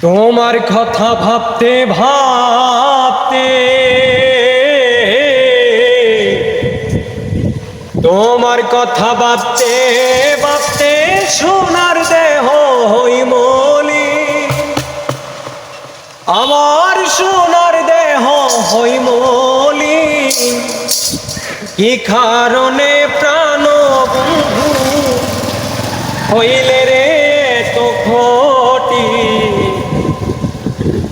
তোমার কথা ভাবতে ভাবতে তোমার কথা ভাবতে ভাবতে সোনার দেহ হই মলিন, আমার সোনার দেহ হই মলিন। কি কারণে প্রাণ বন্ধু হইলে রে তো ক্ষতি?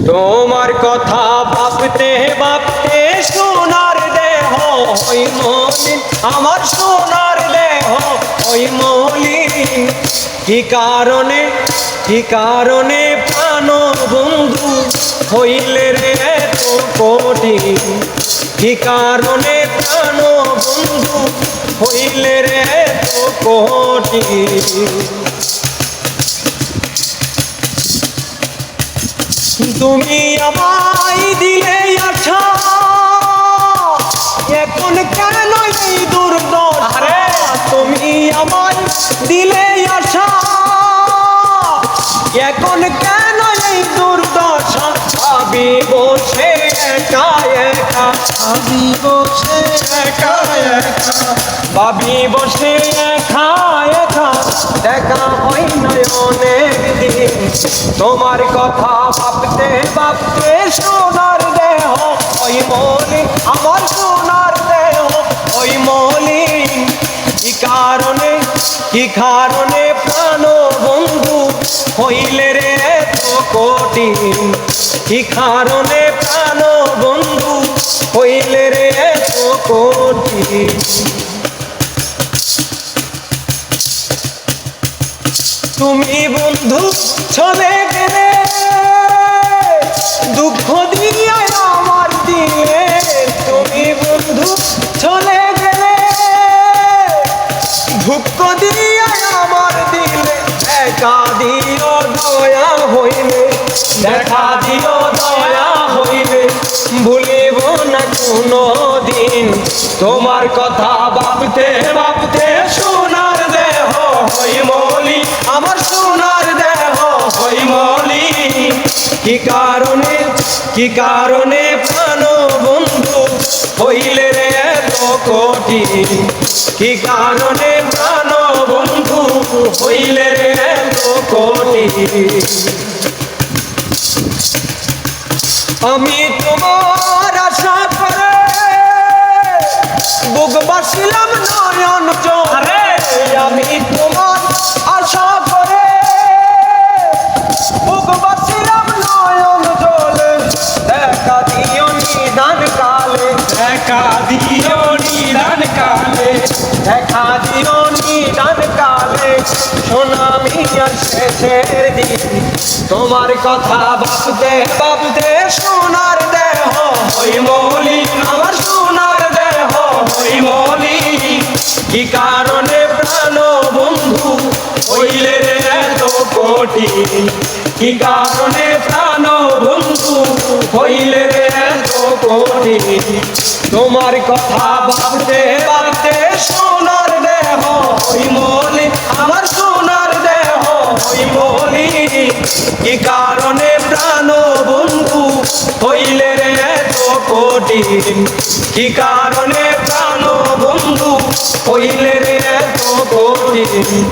তোমার কথা ভাবতে ভাবতে সোনার দেহ হই মলিন, আমার সোনার দেহ হই মলিন। কি কারণে প্রাণ বন্ধু হইলে রে তো কঠিন? কি কারণে প্রাণ বন্ধু হইলে রে তো কঠিন? তুমি আমায় দিলে আশা, এখন কেন এই দুর্দশা? তুমি আমায় দিলে আশা, এখন কেন এই দুর্দশা? ভাবি বসে একা একা, ভাবি বসে একা একা, ভাবি বসে একা একা, দেখা হয় নাই অনেক দিন। তোমার কথা ভাবতে ভাবতে সোনার দেহ ওই মলিন, আমার সোনার দেহ ওই মলিন। কি কারণে প্রাণ বন্ধু হইলে রে তো কঠিন? কি কারণে প্রাণ বন্ধু হইলে রে তো কঠিন? তুমি বন্ধু চলে গেলে, দুঃখ দিয়ে আমার দিলে। তুমি বন্ধু চলে গেলে, দুঃখ দিয়ে আমার দিলে। দেখা দিও দয়া হইলে, দেখা দিও দয়া হইলে, ভুলিব না কোনো দিন। তোমার কথা ভাবতে ভাবতে সোনার দেহ হই মলিন, আমার সোনার দেহ হই মলিন। কি কারণে প্রাণ বন্ধু হইলে রে তো কঠিন? কি কারণে প্রাণ বন্ধু হইলে রে তো কঠিন? আমি তোমার আশা করে বুক বাসিলাম নয়ন জলে। আমি তোমার আশা করে বুক বাসিলাম নয়ন জলে। দেখা দিও নিদান কালে, দেখা দিও নিদান কালে, দেখা দিও নিদান কালে, সোনামি আর শেষের দিন। তোমার কথা ভাবতে ভাবতে সোনার দেহ হই মলিন, আমার সোনার দেহ হই মলিন। কি কারণে প্রাণ বন্ধু হইলে রে এত কঠিন? কি কারণে প্রাণ বন্ধু হইলে রে এত কঠিন? তোমার কথা ভাবতে ভাবতে সোনার দেহ হই মলিন, আমার সোনার দেহ হই মলিন। কি কারণে প্রাণ বন্ধু হইলে রে এত কঠিন? কি কারণে প্রাণ বন্ধু হইলে রে এত কঠিন?